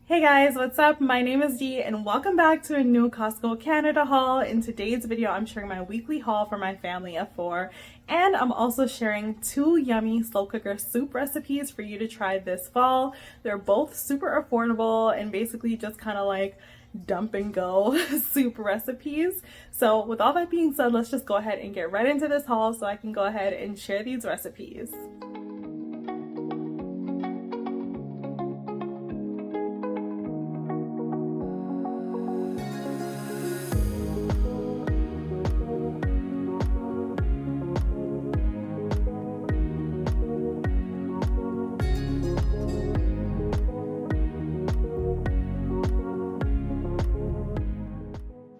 Hey guys, what's up? My name is Dee and welcome back to a new Costco Canada haul. In today's video, I'm sharing my weekly haul for my family of 4, and I'm also sharing 2 yummy slow cooker soup recipes for you to try this fall. They're both super affordable and basically just kind of like dump and go soup recipes. So with all that being said, let's just go ahead and get right into this haul so I can go ahead and share these recipes.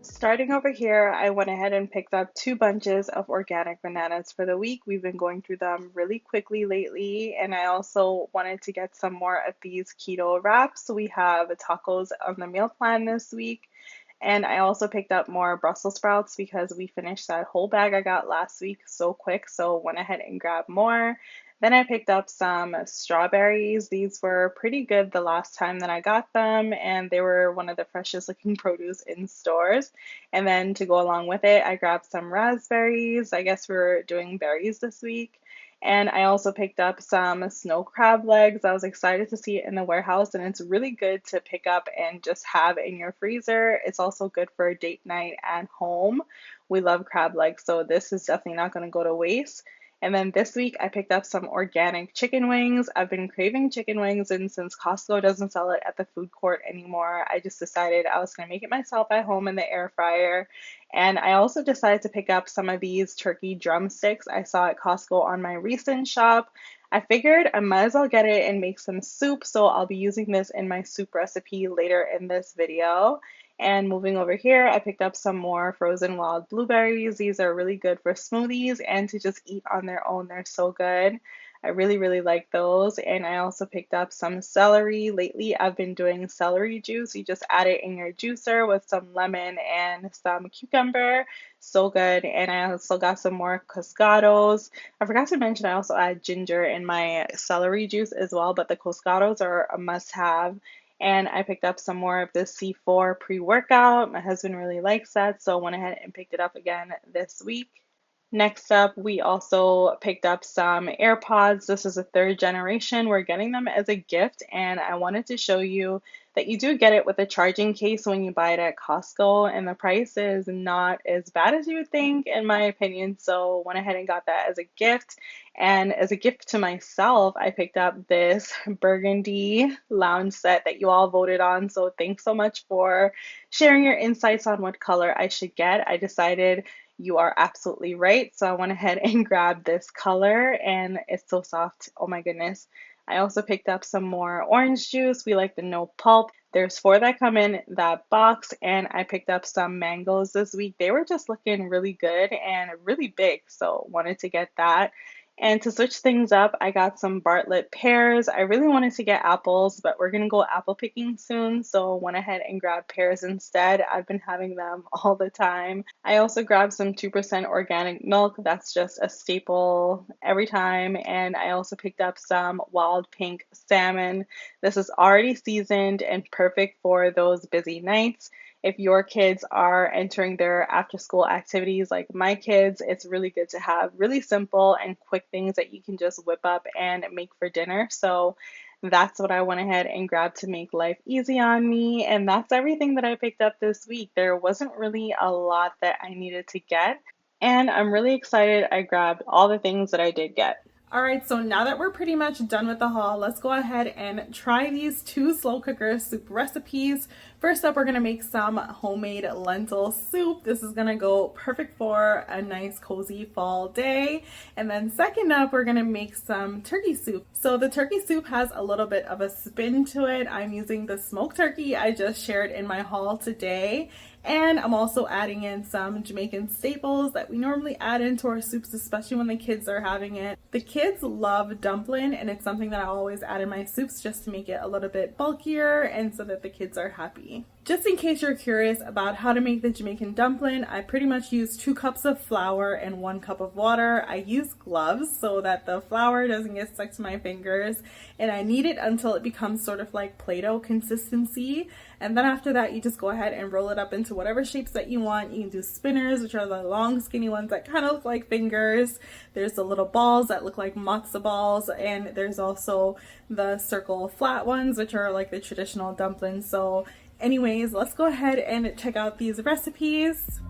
Starting over here, I went ahead and picked up 2 bunches of organic bananas for the week. We've been going through them really quickly lately, and I also wanted to get some more of these keto wraps. So we have tacos on the meal plan this week, and I also picked up more Brussels sprouts because we finished that whole bag I got last week so quick, so went ahead and grabbed more. Then I picked up some strawberries. These were pretty good the last time that I got them, and they were one of the freshest looking produce in stores. And then to go along with it, I grabbed some raspberries. I guess we're doing berries this week. And I also picked up some snow crab legs. I was excited to see it in the warehouse, and it's really good to pick up and just have in your freezer. It's also good for a date night at home. We love crab legs, so this is definitely not going to go to waste. And then this week I picked up some organic chicken wings. I've been craving chicken wings, and since Costco doesn't sell it at the food court anymore, I just decided I was going to make it myself at home in the air fryer. And I also decided to pick up some of these turkey drumsticks I saw at Costco on my recent shop. I figured I might as well get it and make some soup, so I'll be using this in my soup recipe later in this video. And moving over here, I picked up some more frozen wild blueberries. These are really good for smoothies and to just eat on their own. They're so good. I really like those. And I also picked up some celery. Lately, I've been doing celery juice. You just add it in your juicer with some lemon and some cucumber. So good. And I also got some more coscados. I forgot to mention I also add ginger in my celery juice as well, but the coscados are a must-have. And I picked up some more of the C4 pre-workout. My husband really likes that, so I went ahead and picked it up again this week. Next up, we also picked up some AirPods. This is a 3rd generation. We're getting them as a gift, and I wanted to show you that you do get it with a charging case when you buy it at Costco, and the price is not as bad as you would think, in my opinion. So went ahead and got that as a gift. And as a gift to myself, I picked up this burgundy lounge set that you all voted on. So thanks so much for sharing your insights on what color I should get. I decided you are absolutely right. So I went ahead and grabbed this color, and it's so soft. Oh my goodness. I also picked up some more orange juice. We like the no pulp. There's 4 that come in that box, and I picked up some mangoes this week. They were just looking really good and really big, so wanted to get that. And to switch things up, I got some Bartlett pears. I really wanted to get apples, but we're gonna go apple picking soon, so went ahead and grabbed pears instead. I've been having them all the time. I also grabbed some 2% organic milk. That's just a staple every time. And I also picked up some wild pink salmon. This is already seasoned and perfect for those busy nights. If your kids are entering their after school activities like my kids, it's really good to have really simple and quick things that you can just whip up and make for dinner. So that's what I went ahead and grabbed to make life easy on me. And that's everything that I picked up this week. There wasn't really a lot that I needed to get. And I'm really excited I grabbed all the things that I did get. All right, so now that we're pretty much done with the haul, let's go ahead and try these 2 slow cooker soup recipes. First up, we're gonna make some homemade lentil soup. This is gonna go perfect for a nice cozy fall day. And then second up, we're gonna make some turkey soup. So the turkey soup has a little bit of a spin to it. I'm using the smoked turkey I just shared in my haul today. And I'm also adding in some Jamaican staples that we normally add into our soups, especially when the kids are having it. The kids love dumpling, and it's something that I always add in my soups just to make it a little bit bulkier and so that the kids are happy. Just in case you're curious about how to make the Jamaican dumpling, I pretty much use 2 cups of flour and 1 cup of water. I use gloves so that the flour doesn't get stuck to my fingers, and I knead it until it becomes sort of like Play-Doh consistency. And then after that, you just go ahead and roll it up into whatever shapes that you want. You can do spinners, which are the long skinny ones that kind of look like fingers. There's the little balls that look like matzo balls, and there's also the circle flat ones, which are like the traditional dumplings. So anyways, let's go ahead and check out these recipes.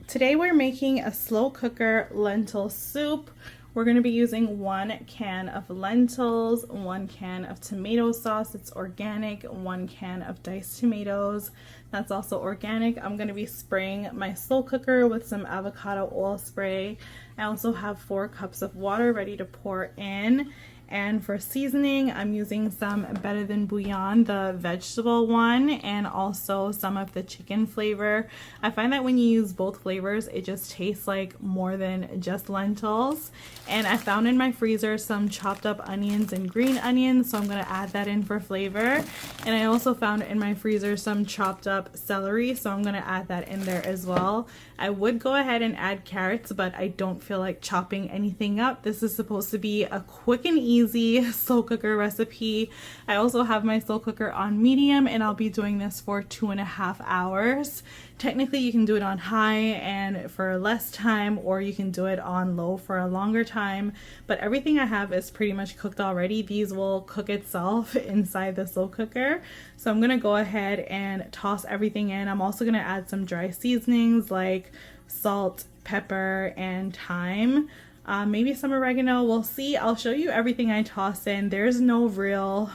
Today we're making a slow cooker lentil soup. We're going to be using 1 can of lentils, 1 can of tomato sauce, it's organic, 1 can of diced tomatoes, that's also organic. I'm going to be spraying my slow cooker with some avocado oil spray. I also have 4 cups of water ready to pour in. And for seasoning, I'm using some Better Than Bouillon, the vegetable one, and also some of the chicken flavor. I find that when you use both flavors, it just tastes like more than just lentils. And I found in my freezer some chopped up onions and green onions, so I'm going to add that in for flavor. And I also found in my freezer some chopped up celery, so I'm going to add that in there as well. I would go ahead and add carrots, but I don't feel like chopping anything up. This is supposed to be a quick and easy slow cooker recipe. I also have my slow cooker on medium, and I'll be doing this for 2.5 hours. Technically you can do it on high and for less time, or you can do it on low for a longer time, but everything I have is pretty much cooked already. These will cook itself inside the slow cooker. So I'm gonna go ahead and toss everything in. I'm also gonna add some dry seasonings like salt, pepper, and thyme. Maybe some oregano, we'll see. I'll show you everything I toss in. There's no real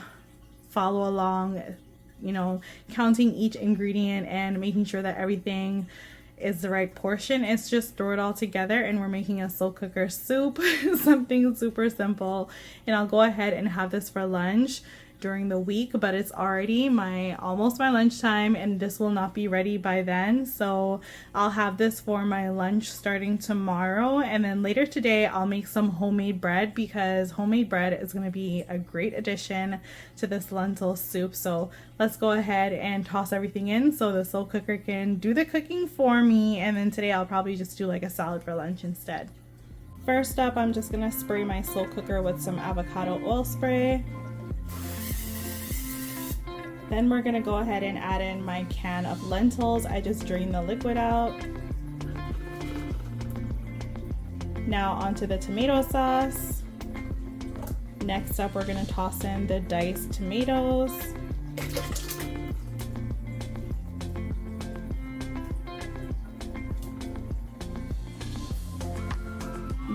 follow along, you know, counting each ingredient and making sure that everything is the right portion. It's just throw it all together, and we're making a slow cooker soup, something super simple. And I'll go ahead and have this for lunch during the week, but it's already almost my lunchtime, and this will not be ready by then. So I'll have this for my lunch starting tomorrow, and then later today I'll make some homemade bread, because homemade bread is going to be a great addition to this lentil soup. So let's go ahead and toss everything in so the slow cooker can do the cooking for me, and then today I'll probably just do like a salad for lunch instead. First up, I'm just going to spray my slow cooker with some avocado oil spray. Then we're gonna go ahead and add in my can of lentils. I just drained the liquid out. Now onto the tomato sauce. Next up, we're gonna toss in the diced tomatoes.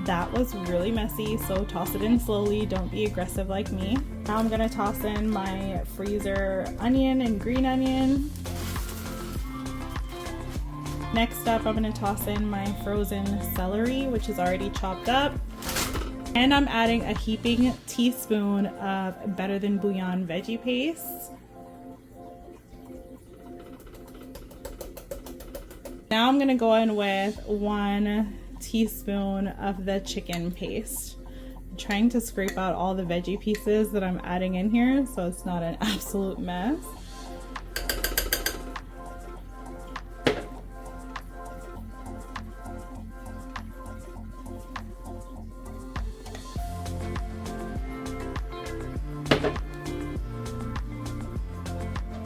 That was really messy, so toss it in slowly, don't be aggressive like me. Now I'm gonna toss in my freezer onion and green onion. Next up, I'm gonna toss in my frozen celery, which is already chopped up. And I'm adding a heaping teaspoon of Better Than Bouillon veggie paste. Now I'm gonna go in with 1 teaspoon of the chicken paste. I'm trying to scrape out all the veggie pieces that I'm adding in here so it's not an absolute mess.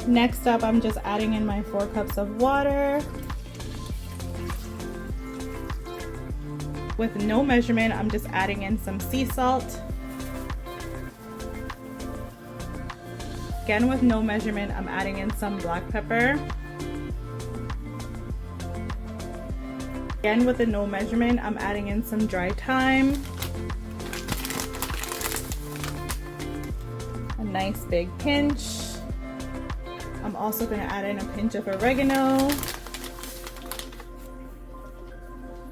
Next up, I'm just adding in my 4 cups of water. With no measurement, I'm just adding in some sea salt. Again, with no measurement, I'm adding in some black pepper. Again, with a no measurement, I'm adding in some dry thyme. A nice big pinch. I'm also going to add in a pinch of oregano.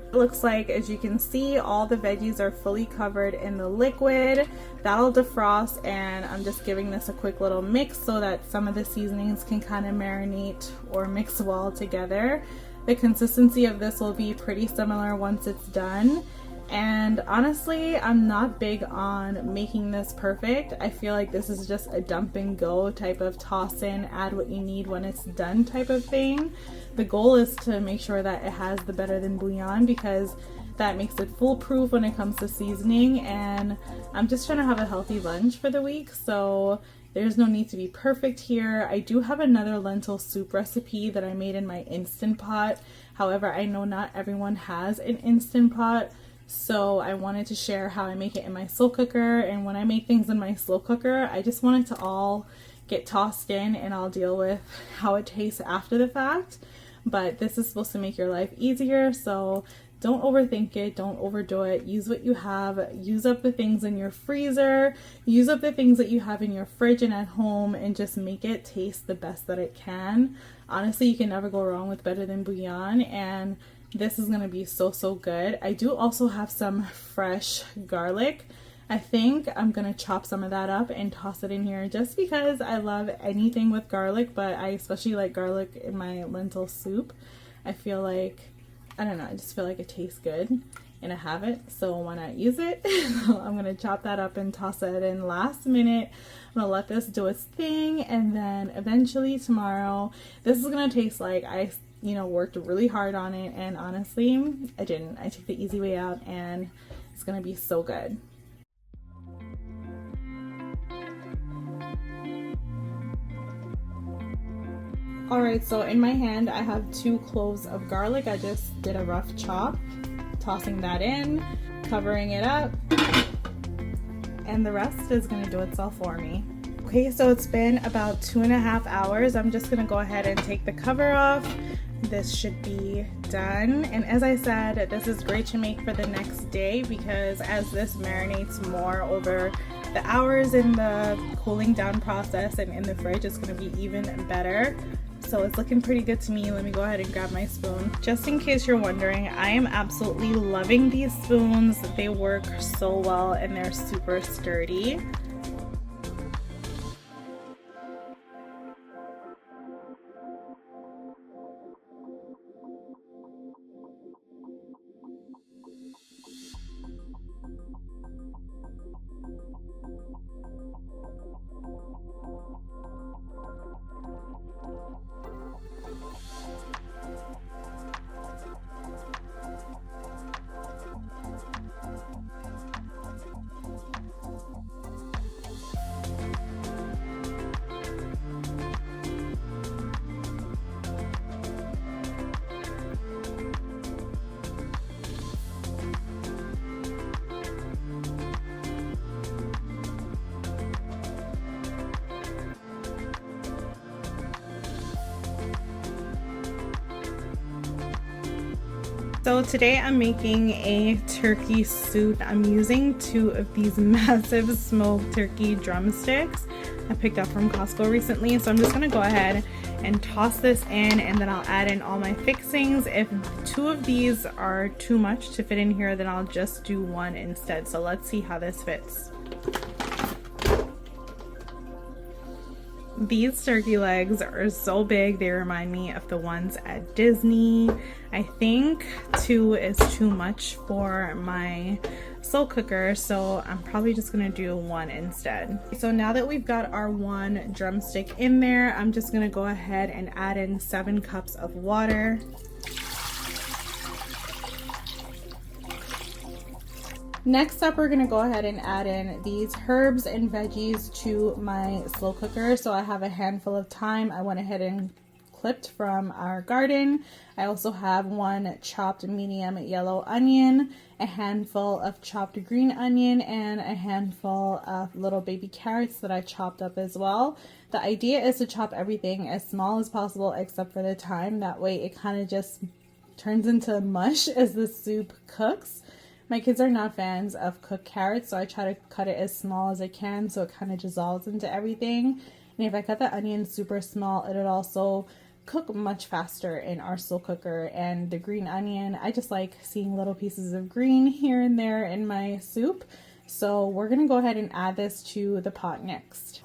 It looks like, as you can see, all the veggies are fully covered in the liquid. That'll defrost, and I'm just giving this a quick little mix so that some of the seasonings can kind of marinate or mix well together. The consistency of this will be pretty similar once it's done. And honestly, I'm not big on making this perfect. I feel like this is just a dump and go type of toss in, add what you need when it's done type of thing. The goal is to make sure that it has the better than bouillon, because that makes it foolproof when it comes to seasoning, and I'm just trying to have a healthy lunch for the week, so there's no need to be perfect here. I do have another lentil soup recipe that I made in my Instant Pot. However, I know not everyone has an Instant Pot, so I wanted to share how I make it in my slow cooker. And when I make things in my slow cooker, I just want it to all get tossed in, and I'll deal with how it tastes after the fact. But this is supposed to make your life easier, so don't overthink it, don't overdo it. Use what you have, use up the things in your freezer, use up the things that you have in your fridge and at home, and just make it taste the best that it can. Honestly, you can never go wrong with better than bouillon, and this is gonna be so good. I do also have some fresh garlic. I think I'm gonna chop some of that up and toss it in here just because I love anything with garlic, but I especially like garlic in my lentil soup. I feel like, I don't know, I just feel like it tastes good and I have it, so why not use it? I'm gonna chop that up and toss it in last minute. I'm gonna let this do its thing, and then eventually tomorrow, this is gonna taste like I worked really hard on it, and honestly, I didn't. I took the easy way out, and it's gonna be so good. Alright, so in my hand I have 2 cloves of garlic. I just did a rough chop, tossing that in, covering it up, and the rest is gonna do itself for me. Okay, so it's been about 2.5 hours. I'm just gonna go ahead and take the cover off. This should be done, and as I said, this is great to make for the next day, because as this marinates more over the hours in the cooling down process and in the fridge, it's going to be even better. So it's looking pretty good to me. Let me go ahead and grab my spoon. Just in case you're wondering, I am absolutely loving these spoons. They work so well and they're super sturdy. So today I'm making a turkey soup. I'm using 2 of these massive smoked turkey drumsticks I picked up from Costco recently. So I'm just gonna go ahead and toss this in, and then I'll add in all my fixings. If 2 of these are too much to fit in here, then I'll just do 1 instead. So let's see how this fits. These turkey legs are so big, they remind me of the ones at Disney. I think 2 is too much for my slow cooker, so I'm probably just gonna do 1 instead. So now that we've got our 1 drumstick in there, I'm just gonna go ahead and add in 7 cups of water. Next up, we're gonna go ahead and add in these herbs and veggies to my slow cooker. So I have a handful of thyme I went ahead and clipped from our garden. I also have 1 chopped medium yellow onion, a handful of chopped green onion, and a handful of little baby carrots that I chopped up as well. The idea is to chop everything as small as possible except for the thyme. That way it kind of just turns into mush as the soup cooks. My kids are not fans of cooked carrots, so I try to cut it as small as I can so it kind of dissolves into everything. And if I cut the onion super small, it'll also cook much faster in our slow cooker. And the green onion, I just like seeing little pieces of green here and there in my soup. So we're gonna go ahead and add this to the pot next.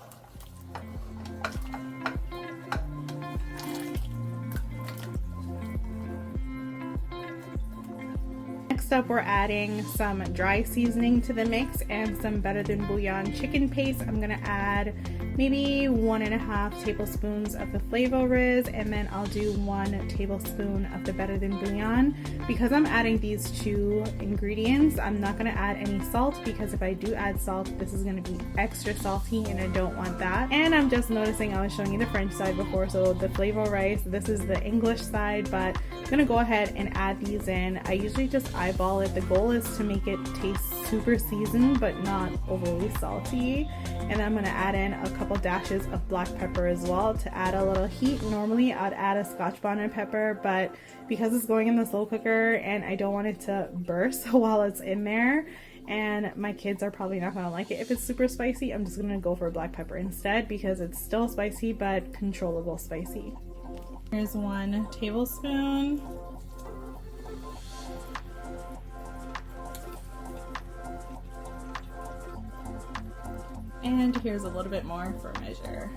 Next up, we're adding some dry seasoning to the mix and some Better Than Bouillon chicken paste. I'm gonna add maybe 1.5 tablespoons of the Flavor Riz, and then I'll do 1 tablespoon of the Better Than Bouillon. Because I'm adding these 2 ingredients, I'm not gonna add any salt, because if I do add salt, this is gonna be extra salty and I don't want that. And I'm just noticing, I was showing you the French side before, so the Flavor rice, this is the English side, but I'm gonna go ahead and add these in. I usually just eyeball it. The goal is to make it taste super seasoned but not overly salty. And then I'm gonna add in a couple dashes of black pepper as well to add a little heat. Normally I'd add a Scotch bonnet pepper, but because it's going in the slow cooker and I don't want it to burst while it's in there, and my kids are probably not gonna like it if it's super spicy, I'm just gonna go for black pepper instead, because it's still spicy but controllable spicy. Here's 1 tablespoon. And here's a little bit more for measure.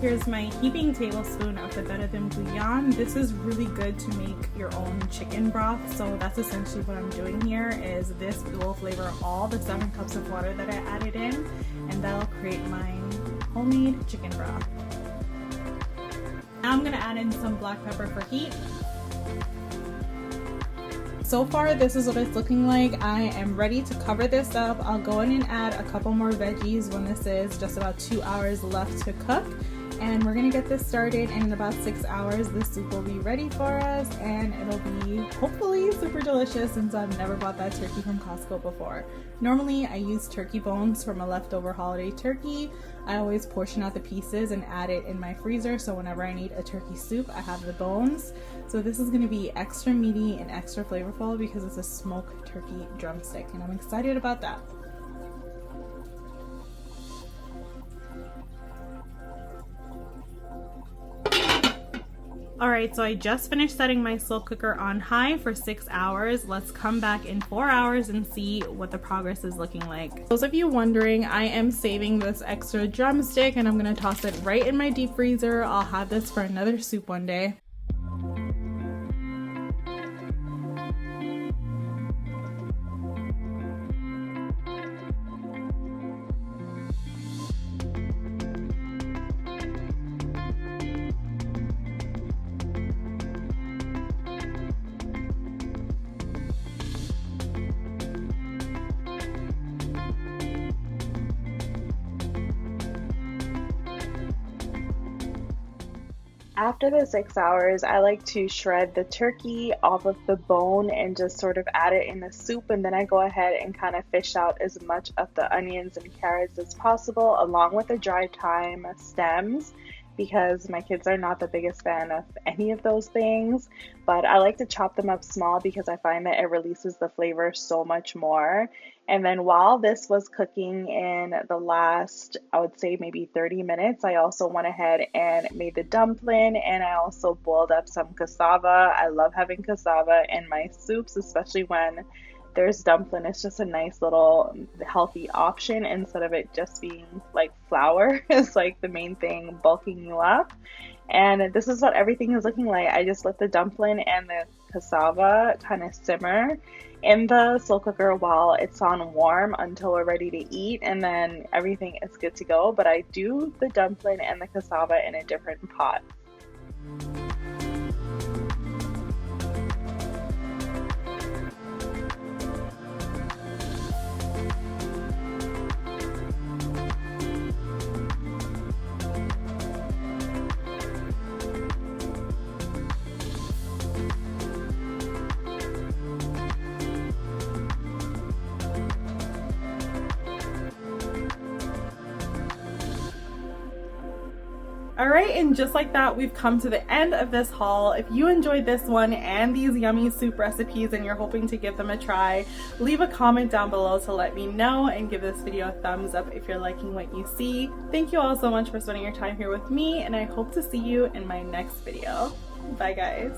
Here's my heaping tablespoon of the Better Than Bouillon. This is really good to make your own chicken broth. So that's essentially what I'm doing here, is this will flavor all the 7 cups of water that I added in, and that'll create my homemade chicken broth. Now I'm gonna add in some black pepper for heat. So far, this is what it's looking like. I am ready to cover this up. I'll go in and add a couple more veggies when this is just about 2 hours left to cook. And we're gonna get this started, and in about 6 hours, the soup will be ready for us, and it'll be hopefully super delicious, since I've never bought that turkey from Costco before. Normally, I use turkey bones from a leftover holiday turkey. I always portion out the pieces and add it in my freezer, so whenever I need a turkey soup, I have the bones. So this is gonna be extra meaty and extra flavorful because it's a smoked turkey drumstick, and I'm excited about that. Alright, so I just finished setting my slow cooker on high for 6 hours. Let's come back in 4 hours and see what the progress is looking like. Those of you wondering, I am saving this extra drumstick and I'm going to toss it right in my deep freezer. I'll have this for another soup one day. After the 6 hours, I like to shred the turkey off of the bone and just sort of add it in the soup, and then I go ahead and kind of fish out as much of the onions and carrots as possible, along with the dry thyme stems, because my kids are not the biggest fan of any of those things, but I like to chop them up small because I find that it releases the flavor so much more. And then while this was cooking in the last, I would say maybe 30 minutes, I also went ahead and made the dumpling, and I also boiled up some cassava. I love having cassava in my soups, especially when there's dumpling. It's just a nice little healthy option instead of it just being like flour is like the main thing bulking you up. And this is what everything is looking like. I just let the dumpling and the cassava kind of simmer in the slow cooker while it's on warm until we're ready to eat, and then everything is good to go. But I do the dumpling and the cassava in a different pot. Alright, and just like that, we've come to the end of this haul. If you enjoyed this one and these yummy soup recipes and you're hoping to give them a try, leave a comment down below to let me know, and give this video a thumbs up if you're liking what you see. Thank you all so much for spending your time here with me, and I hope to see you in my next video. Bye guys.